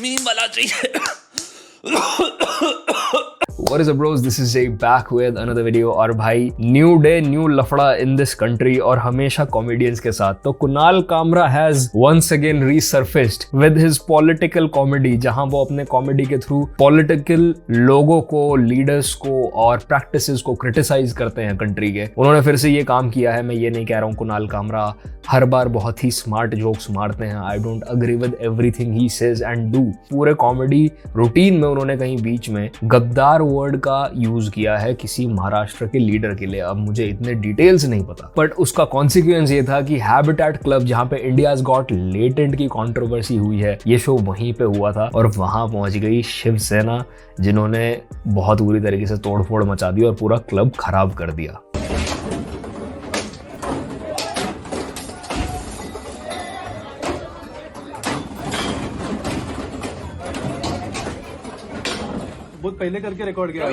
Meme वाला चाहिए। What is up bros, this is Jay back with another video। और भाई न्यू डे न्यू लफड़ा इन दिस कंट्री और हमेशा कॉमेडियंस के साथ। तो Kunal Kamra has once again resurfaced with his political comedy, जहां वो अपने कॉमेडी के थ्रू पॉलिटिकल लोगों को, लीडर्स को और प्रैक्टिसेस को क्रिटिसाइज करते हैं कंट्री के। उन्होंने फिर से ये काम किया है। मैं ये नहीं कह रहा हूँ कुणाल कामरा हर बार बहुत ही स्मार्ट जोक्स मारते हैं। I don't agree with everything he says and do. पूरे कॉमेडी रूटीन में उन्होंने कहीं बीच में गद्दार वर्ड का यूज किया है किसी महाराष्ट्र के लीडर के लिए। अब मुझे इतने डिटेल्स नहीं पता, बट उसका कॉन्सिक्वेंस ये था कि हैबिटेट क्लब, जहां पे इंडियाज गॉट लेटेंट की कंट्रोवर्सी हुई है, ये शो वहीं पे हुआ था और वहां पहुंच गई शिवसेना, जिन्होंने बहुत बुरी तरीके से तोड़फोड़ मचा दी और पूरा क्लब खराब कर दिया। बहुत पहले करके रिकॉर्ड किया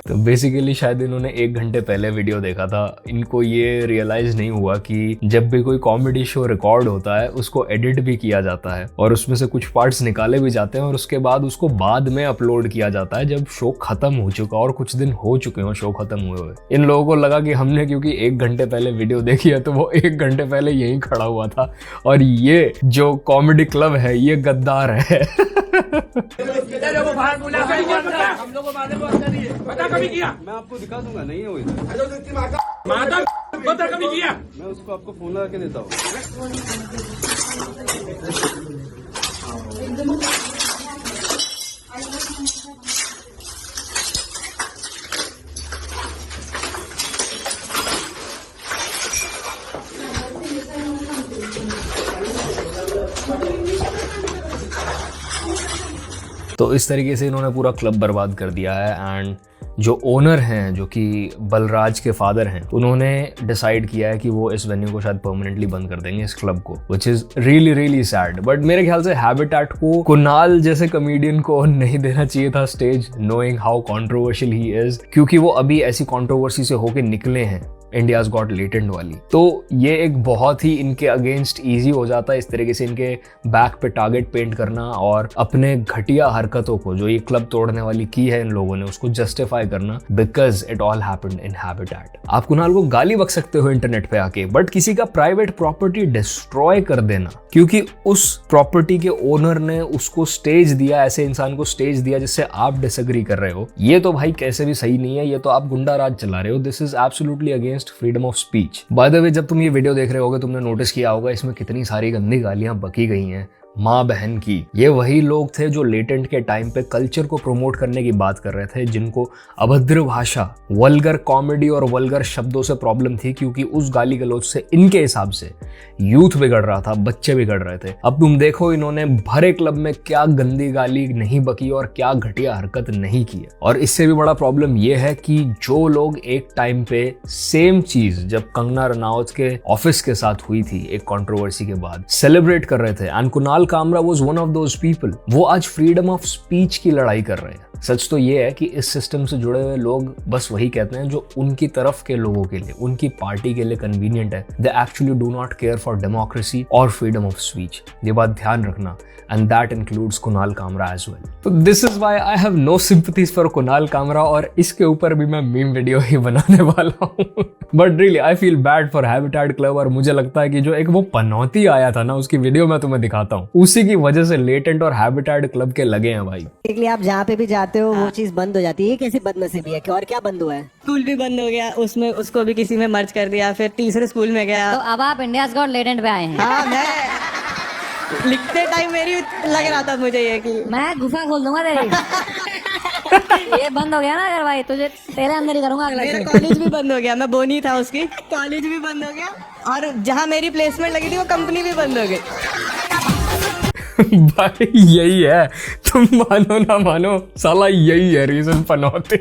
तो बेसिकली शायद इन्होंने 1 घंटे पहले वीडियो देखा था। इनको ये रियलाइज नहीं हुआ कि जब भी कोई कॉमेडी शो रिकॉर्ड होता है उसको एडिट भी किया जाता है और उसमें से कुछ पार्ट्स निकाले भी जाते हैं और उसके बाद उसको बाद में अपलोड किया जाता है जब शो खत्म हो चुका और कुछ दिन हो चुके हो शो खत्म हुए हुए। इन लोगों को लगा कि हमने क्योंकि 1 घंटे पहले वीडियो देखी है तो वो 1 घंटे पहले यहीं खड़ा हुआ था और ये जो कॉमेडी क्लब है ये गद्दार है। हम लोगों पता कभी किया, मैं आपको दिखा दूंगा। नहीं है वो कभी किया, मैं उसको आपको फोन लगा के देता हूँ। तो इस तरीके से इन्होंने पूरा क्लब बर्बाद कर दिया है। एंड जो ओनर हैं, जो कि बलराज के फादर हैं, उन्होंने डिसाइड किया है कि वो इस वेन्यू को शायद परमानेंटली बंद कर देंगे, इस क्लब को, which is really really sad. But मेरे ख्याल से हैबिटेट को कुणाल जैसे कॉमेडियन को नहीं देना चाहिए था stage, knowing how controversial he is, क्योंकि वो अभी ऐसी कंट्रोवर्सी से होके निकले हैं, इंडियाज गॉट लेटेंट वाली। तो ये एक बहुत ही इनके अगेंस्ट इजी हो जाता है इस तरीके से इनके बैक पे टारगेट पेंट करना और अपने घटिया हरकतों को, जो ये क्लब तोड़ने वाली की है इन लोगों ने, उसको जस्टिफाई करना, because it all happened in habitat. आप कुणाल को गाली बक सकते हो इंटरनेट पे आके, बट किसी का प्राइवेट प्रॉपर्टी डिस्ट्रॉय कर देना क्योंकि उस प्रॉपर्टी के ओनर ने उसको स्टेज दिया, ऐसे इंसान को स्टेज दिया जिससे आप डिसएग्री कर रहे हो, ये तो भाई कैसे भी सही नहीं है। ये तो आप गुंडा राज चला रहे हो। This is absolutely against freedom of speech. By the way, जब तुम ये वीडियो देख रहे होगे तुमने नोटिस किया होगा इसमें कितनी सारी गंदी गालियां बकी गई हैं माँ बहन की। ये वही लोग थे जो लेटेंट के टाइम पे कल्चर को प्रमोट करने की बात कर रहे थे, जिनको अभद्र भाषा, वल्गर कॉमेडी और वल्गर शब्दों से प्रॉब्लम थी, क्योंकि उस गाली गलौज से इनके हिसाब से यूथ बिगड़ रहा था, बच्चे बिगड़ रहे थे। अब तुम देखो इन्होंने भरे क्लब में क्या गंदी गाली नहीं बकी और क्या घटिया हरकत नहीं की है। और इससे भी बड़ा प्रॉब्लम यह है कि जो लोग एक टाइम पे सेम चीज जब कंगना रनावत के ऑफिस के साथ हुई थी एक कंट्रोवर्सी के बाद सेलिब्रेट कर रहे थे, and Kunal Kamra was one of those people, वो आज फ्रीडम ऑफ स्पीच की लड़ाई कर रहे हैं। सच तो ये है कि इस सिस्टम से जुड़े हुए लोग बस वही कहते हैं जो उनकी तरफ के लोगों के लिए, उनकी पार्टी के लिए कन्वीनियंट है। They actually do not care for democracy और फ्रीडम ऑफ स्पीच। ये बात ध्यान रखना, and that includes Kunal Kamra as well. तो this is why I have no sympathies for Kunal Kamra, और इसके ऊपर भी मैं मीम वीडियो ही बनाने वाला हूँ। But really I feel bad for habitat club, और मुझे लगता है कि जो एक वो पनौती आया था ना, उसकी वीडियो मैं तुम्हें दिखाता हूँ, उसी की वजह से लेटेंट और हैबिटेट क्लब के लगे हैं भाई। इसलिए आप जहाँ पे भी जाते हो वो चीज बंद हो जाती है। कैसी बदनसीबी है कि और क्या बंद हुआ है? स्कूल भी बंद हो गया, उसमें उसको भी किसी में मर्ज कर दिया, फिर तीसरे स्कूल में गया। तो अब आप इंडियाज गॉट लेटेंट पे आए हैं। हाँ, मैं लिखते टाइम मेरी लग रहा था मुझे ये कि मैं गुफा खोल दूंगा तेरी। ये बंद हो गया ना अगर भाई, तुझे तेरे अंदर ही करूंगा अगला। मेरा कॉलेज भी बंद हो गया, मैं बोनी था उसकी, कॉलेज भी बंद हो गया, और जहाँ मेरी प्लेसमेंट लगी थी वो कंपनी भी बंद हो गई। भाई यही है, तुम मानो ना मानो, साला यही है रीजन पनौते।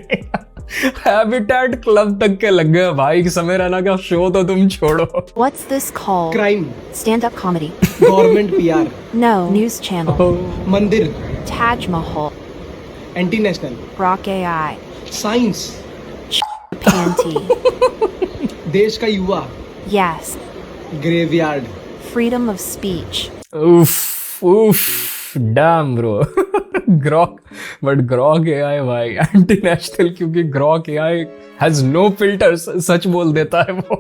हैबिटेट क्लब तक के लग गए भाई, समय रहना का शो तो तुम छोड़ो। What's this called? Crime, Stand-up comedy. Government PR, No. News channel. मंदिर, Taj Mahal. Anti national, Rock AI. Science, Panty. देश का युवा, Yes. Graveyard, Freedom of speech. उफ उफ damn bro Grok, but Grok AI भाई एंटी नेशनल, क्योंकि Grok AI has no filters, सच बोल देता है वो।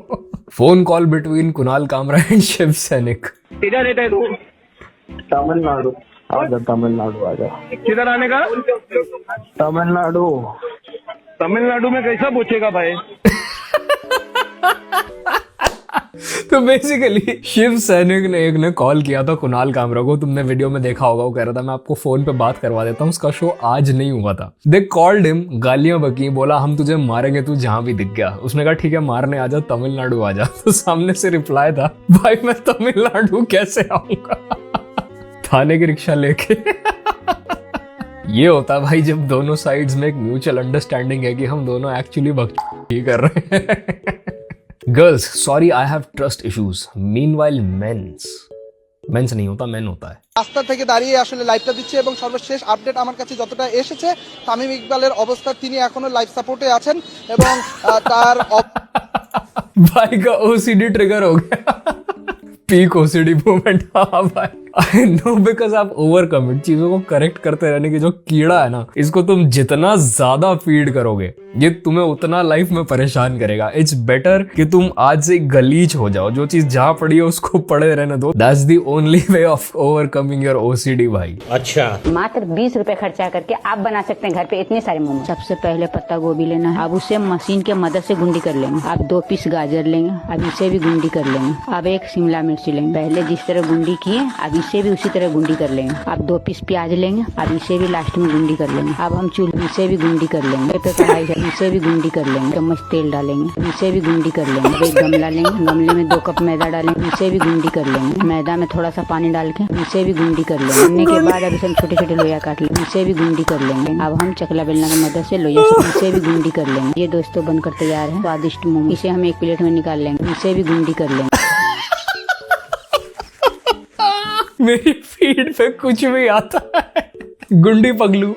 Phone call between Kunal Kamra and Shiv Sainik. किधर रहता है तू? तमिलनाडु आजा, तमिलनाडु आजा, किधर आने का? तमिलनाडु। तमिलनाडु में कैसा पूछेगा भाई? तो बेसिकली शिव सैनिक ने एक ने कॉल किया था कुणाल कामरा को, तुमने वीडियो में देखा होगा, वो कह रहा था मैं आपको फोन पे बात करवा देता हूँ, उसका शो आज नहीं हुआ था। दे कॉल्ड हिम, गालियां बकी, बोला हम तुझे मारेंगे तू जहां भी दिख गया। उसने कहा ठीक है मारने आजा, तमिलनाडु आजा। तो सामने से रिप्लाई था भाई मैं तमिलनाडु कैसे आऊंगा थाने की रिक्शा लेके। ये होता है भाई जब दोनों साइड्स में एक म्यूचुअल अंडरस्टैंडिंग है कि हम दोनों एक्चुअली भक्ति कर रहे हैं। Girls sorry I have trust issues, meanwhile mens नहीं होता, मेन होता है। রাস্তা থেকে দাঁড়িয়ে আসলে লাইভটা দিচ্ছি এবং সর্বশেষ আপডেট আমার কাছে যতটা এসেছে, তামিম ইকবালের অবস্থা, তিনি এখনো লাইভ সাপোর্টে আছেন এবং তার भाई का ओसीडी ट्रिगर हो गया। Peak OCD movement. हाँ भाई आई नो, बिकॉज आप ओवर कमिट, चीजों को करेक्ट करते रहने की जो कीड़ा है ना, इसको तुम जितना ज्यादा फीड करोगे ये तुम्हें उतना लाइफ में परेशान करेगा। इट्स बेटर कि तुम आज से गलीच हो जाओ, जो चीज जहां पड़ी है उसको पड़े रहने दो। That's the only way of overcoming your OCD भाई। अच्छा, मात्र 20 रुपए खर्चा करके आप बना सकते हैं घर पे इतने सारे मोमो। सबसे पहले पत्ता गोभी लेना है, अब उसे मशीन के मदद से गुंडी कर लेंगे। आप 2 पीस गाजर लेंगे, अब इसे भी गुंडी कर लेंगे। अब 1 शिमला मिर्च लेंगे, पहले जिस तरह गुंडी किए अब इसे भी उसी तरह गुंडी कर लेंगे। अब 2 पीस प्याज लेंगे, अब इसे भी लास्ट में गुंडी कर लेंगे। अब हम चूल्हे से भी गुंडी कर लेंगे, पे कढ़ाई है इसे भी गुंडी कर लेंगे। चम्मच तेल डालेंगे, इसे भी गुंडी कर लेंगे। अब 1 गमला लेंगे, गमले में 2 कप मैदा डालेंगे, इसे भी गुंडी कर लेंगे। मैदा में थोड़ा सा पानी डाल के इसे भी गुंडी कर लेंगे। करने के बाद अब इसे छोटे छोटे लोया काट लेंगे, इसे भी गुंडी कर लेंगे। अब हम चकला बेलना की मदद से लोया इसे भी गुंडी कर लेंगे। ये दोस्तों बनकर तैयार है स्वादिष्ट मोमो। इसे हम एक प्लेट में निकाल लेंगे, इसे भी गुंडी कर लेंगे। मेरी फीड पे कुछ भी आता है, गुंडी पगलू।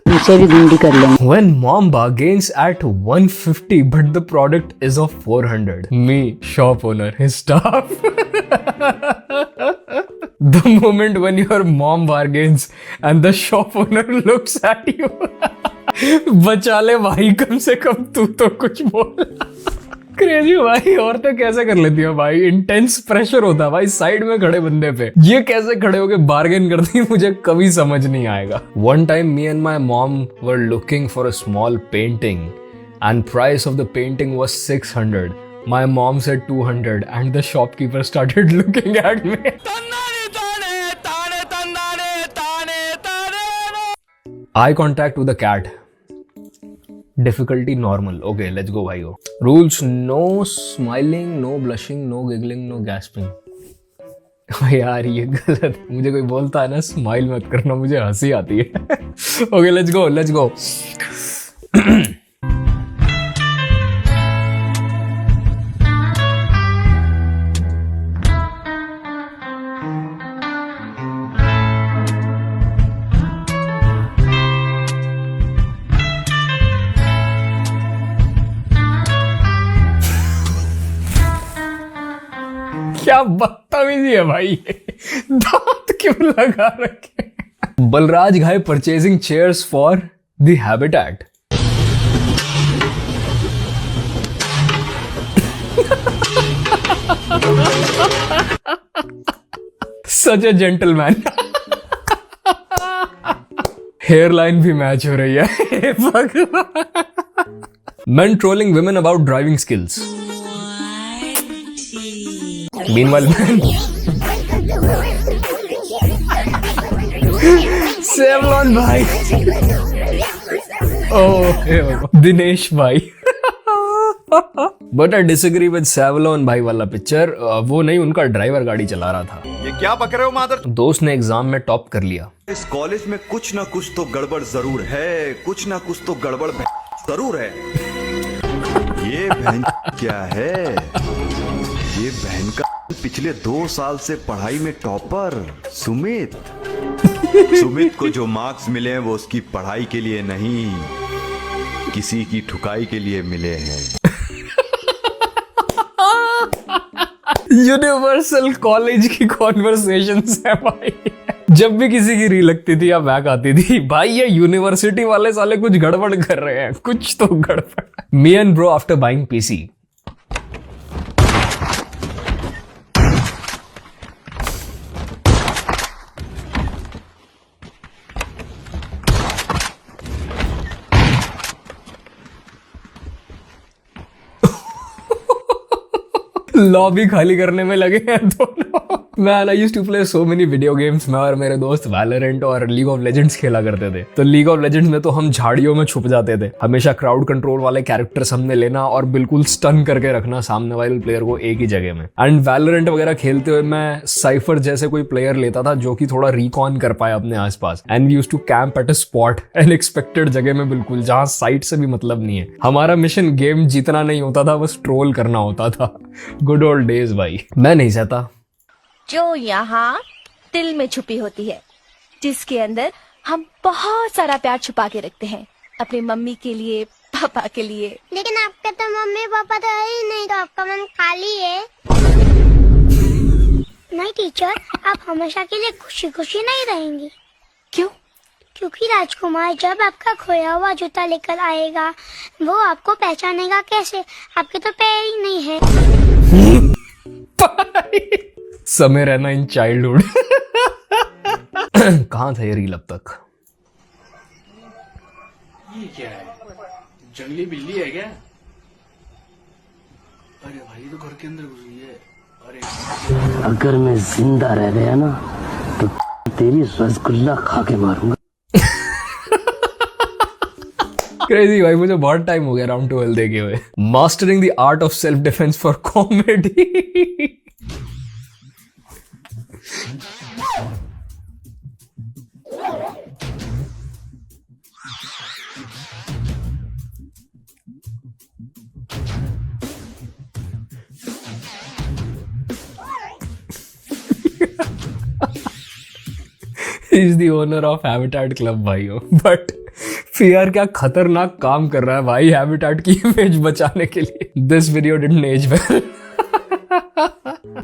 इसे भी गुंडी कर लेंगे। When mom bargains at 150 but the product is of 400, me shop owner, his staff. The moment when your mom bargains and the shop owner looks at you, बचा ले भाई, कम से कम तू तो कुछ बोल। क्रेजी भाई, औरतें कैसे कर लेती है भाई, इंटेंस प्रेशर होता है भाई साइड में खड़े बंदे पे, ये कैसे खड़े होके बार्गेन करती है मुझे कभी समझ नहीं आएगा। One time me and my mom were looking for a small painting and price of the painting was 600. My mom said 200 and the shopkeeper started looking at me. Eye contact with the cat. Difficulty normal. Okay, let's go भाइयों. Rules: no smiling, no blushing, no giggling, no gasping. यार ये गलत, मुझे कोई बोलता है ना smile मत करना, मुझे हंसी आती है। Okay, let's go, let's go. क्या बदतमीजी है भाई, दांत क्यों लगा रखे। बलराज घाई purchasing chairs for the habitat. Such A gentleman. Hairline भी मैच हो रही है। Men trolling women about driving skills. Meanwhile, Savlon भाई, दिनेश भाई। But I disagree with Savlon भाई वाला पिक्चर, वो नहीं, उनका ड्राइवर गाड़ी चला रहा था। ये क्या पक रहे हो मादर? दोस्त ने एग्जाम में टॉप कर लिया। इस कॉलेज में कुछ ना कुछ तो गड़बड़ जरूर है, कुछ ना कुछ तो गड़बड़ जरूर है। ये बहन क्या है? ये बहन का पिछले 2 साल से पढ़ाई में टॉपर सुमित। सुमित को जो मार्क्स मिले वो उसकी पढ़ाई के लिए नहीं, किसी की ठुकाई के लिए मिले हैं। यूनिवर्सल कॉलेज की कॉन्वर्सेशंस है भाई। जब भी किसी की रील लगती थी या बैक आती थी, भाई ये यूनिवर्सिटी वाले साले कुछ गड़बड़ कर रहे हैं, कुछ तो गड़बड़। Me and bro after buying PC. Lobby खाली करने में लगे हैं दोनों। Man I used to play so many video games. मैं और मेरे दोस्त वैलोरेंट और लीग ऑफ लेजेंड्स खेला करते थे। तो लीग ऑफ लेजेंड्स में तो हम झाड़ियों में छुप जाते थे। हमेशा क्राउड कंट्रोल वाले कैरेक्टर्स हमने लेना और बिल्कुल स्टन करके रखना सामने वाले प्लेयर को एक ही जगह में। एंड वैलोरेंट वगैरह खेलते हुए मैं साइफर जैसे कोई प्लेयर लेता था जो कि थोड़ा रिकॉन कर पाए अपने आसपास। And we used to camp at a spot, unexpected जगह में, बिल्कुल जहां साइट से भी मतलब नहीं है। हमारा मिशन गेम जीतना नहीं होता था, बस ट्रोल करना होता था। गुड ओल्ड डेज भाई। मैं नहीं सहता जो यहाँ दिल में छुपी होती है, जिसके अंदर हम बहुत सारा प्यार छुपा के रखते हैं, अपनी मम्मी के लिए, पापा के लिए। लेकिन आपके तो मम्मी पापा तो है ही नहीं, तो आपका मन खाली है। नहीं टीचर, आप हमेशा के लिए खुशी खुशी नहीं रहेंगी। क्यों? क्योंकि राजकुमार जब आपका खोया हुआ जूता लेकर आएगा, वो आपको पहचानेगा कैसे? आपके तो पैर ही नहीं है। समय रहना इन चाइल्डहुड। कहां था ये रील अब तक? ये क्या है? जंगली बिल्ली है क्या? अरे भाई तो घर के अंदर घुस गई है। अरे अगर मैं जिंदा रह गया ना तो तेरी रसगुल्ला खा के मारूंगा। क्रेजी भाई, मुझे बहुत टाइम हो गया राउंड 12 देखे हुए। Mastering the art of self defence for comedy. He's the owner of Habitat Club भाइयों, बट फियर क्या खतरनाक काम कर रहा है भाई हैबिटेट की इमेज बचाने के लिए। This video didn't age well.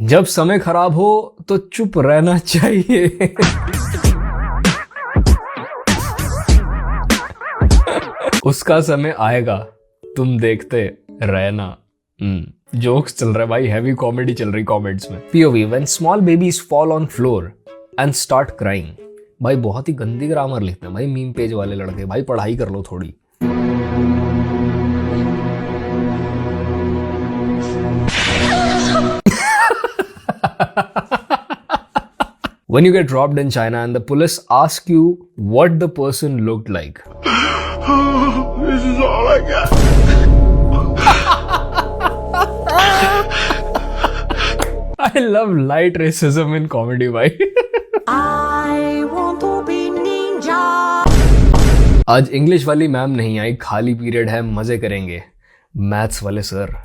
जब समय खराब हो तो चुप रहना चाहिए। उसका समय आएगा, तुम देखते रहना। जोक्स चल रहा है भाई, हैवी कॉमेडी चल रही कमेंट्स में। POV, when small babies fall on floor and start crying. भाई बहुत ही गंदी ग्रामर लिखते हैं भाई मीम पेज वाले लड़के। भाई पढ़ाई कर लो थोड़ी। When you get robbed in China and the police ask you what the person looked like. This is all I got. I love light racism in comedy भाई। आज इंग्लिश वाली मैम नहीं आई, खाली पीरियड है, मजे करेंगे। मैथ्स वाले sir.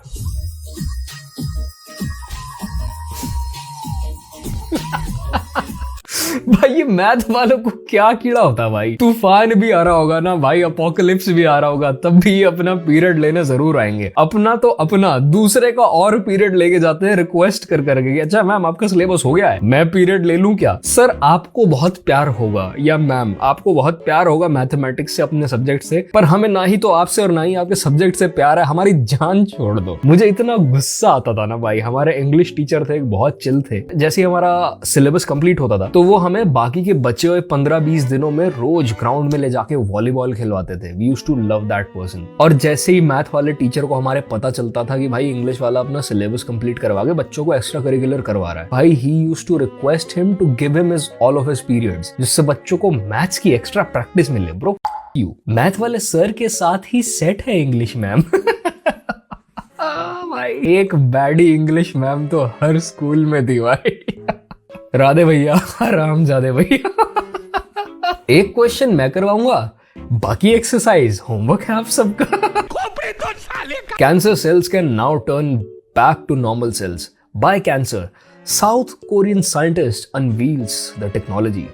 भाई ये मैथ वालों को क्या कीड़ा होता है भाई। तूफान भी आ रहा होगा ना भाई, अपोकलिप्स भी आ रहा होगा, तब भी अपना पीरियड लेने जरूर आएंगे। अपना तो अपना, दूसरे का और पीरियड लेके जाते हैं रिक्वेस्ट कर करके। अच्छा मैम आपका सिलेबस हो गया है, मैं पीरियड ले लूं क्या? सर आपको बहुत प्यार होगा, या मैम आपको बहुत प्यार होगा मैथमेटिक्स से, अपने सब्जेक्ट से, पर हमें ना ही तो आपसे और ना ही आपके सब्जेक्ट से प्यार है। हमारी जान छोड़ दो। मुझे इतना गुस्सा आता था ना भाई। हमारे इंग्लिश टीचर थे, बहुत चिल थे। जैसे ही हमारा सिलेबस कंप्लीट होता था तो वो हमें बाकी के बचे हुए 15-20 दिनों में रोज ग्राउंड में ले जाके वॉलीबॉल खिलवाते थे। We used to love that person. और जैसे ही मैथ वाले टीचर को हमारे पता चलता था कि भाई इंग्लिश वाला अपना सिलेबस कंप्लीट करवा के बच्चों को एक्स्ट्रा करिकुलर करवा रहा है, भाई he used to request him to give him his all of his periods, जिससे बच्चों को मैथ्स की एक्स्ट्रा प्रैक्टिस मिले। ब्रो यू मैथ वाले सर के साथ ही सेट है इंग्लिश मैम। भाई एक बैडी इंग्लिश मैम तो हर स्कूल में थी भाई। राधे भैया, रामजादे भैया। एक क्वेश्चन मैं करवाऊंगा, बाकी एक्सरसाइज होमवर्क है आप सबका। Cancer cells can now turn back to normal cells bye cancer. South Korean scientist unveils the technology.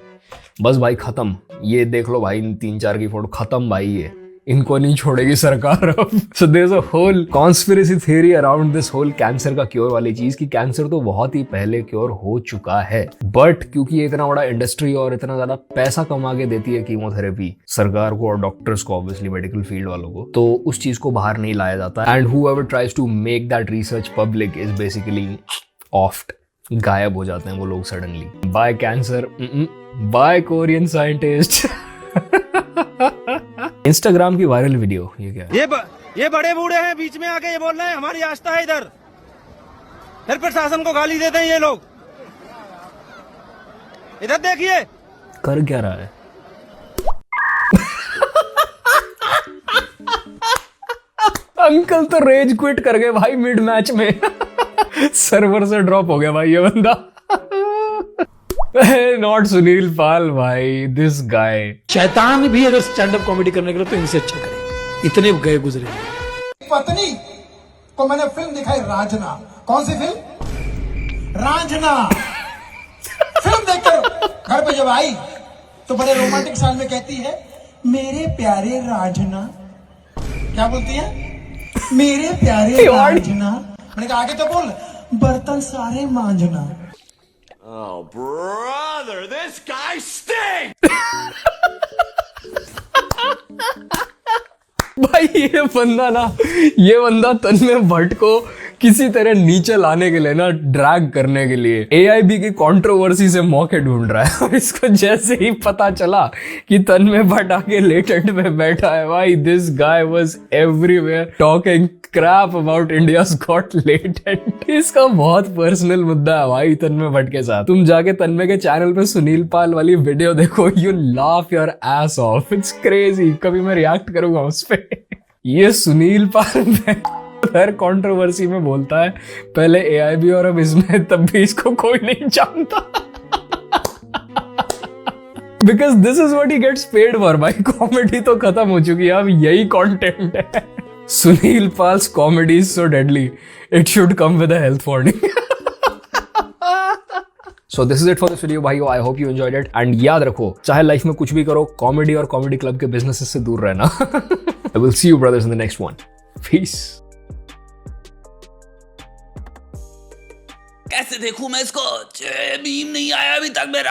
बस भाई खत्म, ये देख लो भाई इन 3-4 की फोटो, खत्म भाई। इनको नहीं छोड़ेगी सरकार अब। So there is a whole conspiracy theory around this whole cancer का क्योर वाली चीज कि कैंसर तो बहुत ही पहले क्योर हो चुका है, बट क्योंकि ये इतना बड़ा इंडस्ट्री और इतना ज्यादा पैसा कमा के देती है कीमोथेरेपी सरकार को और डॉक्टर्स को, ऑब्वियसली मेडिकल फील्ड वालों को, तो उस चीज को बाहर नहीं लाया जाता। And whoever tries to make that research public is basically offed, गायब हो जाते हैं वो लोग suddenly. Bye cancer, bye Korean scientist. Instagram की वायरल वीडियो, ये क्या है? ये बड़े बूढ़े हैं, बीच में आके ये बोल रहे हैं हमारी आस्था है इधर, फिर प्रशासन को गाली देते हैं ये लोग। इधर देखिए कर क्या रहा है। अंकल तो रेज क्विट कर गए भाई मिड मैच में। सर्वर से ड्रॉप हो गया भाई ये बंदा। नॉट सुनील पाल भाई, दिस गाय। शैतान भी अगर स्टैंड अप कॉमेडी करने के लिए तो इनसे अच्छा करे, इतने गए गुजरे। पत्नी को मैंने फिल्म दिखाई रांझना। कौन सी फिल्म? रांझना। फिल्म देखकर घर पे जब आई तो बड़े रोमांटिक साल में कहती है, मेरे प्यारे रांझना। क्या बोलती है? मेरे प्यारे रांझना। मैंने कहा आगे तो बोल, बर्तन सारे मांझना। Oh, brother, this guy stinks! भाई ये बंदा तन्मय भट्ट को किसी तरह नीचे लाने के लिए ना, ड्रैग करने के लिए AIB की कंट्रोवर्सी से मौके ढूंढ रहा है। और इसको जैसे ही पता चला कि तन्मय भट्ट आके लेटेंट में बैठा है भाई, this guy was everywhere talking crap about India's Got Latent. इसका बहुत पर्सनल मुद्दा है भाई तन्मय भट्ट के साथ। तुम जाके तन्मय के चैनल पे सुनील पाल वाली वीडियो देखो, you laugh your S of, it's crazy. कभी मैं रिएक्ट करूंगा उस पे। ये सुनील पाल हर कंट्रोवर्सी में बोलता है, पहले AIB और अब इसमें, तब भी इसको कोई नहीं जानता। Because this is what he gets paid for भाई। कॉमेडी तो खत्म हो चुकी है, अब यही कंटेंट है। Sunil Pal's comedy is so deadly, it should come with a health warning. So this is it for this video भाइयों, I hope you enjoyed it and याद रखो, चाहे लाइफ में कुछ भी करो, कॉमेडी और कॉमेडी क्लब के बिजनेसेस से दूर रहना। I will see you brothers in the next one. Peace. कैसे देखूं मैं इसको? मीम नहीं आया अभी तक मेरा।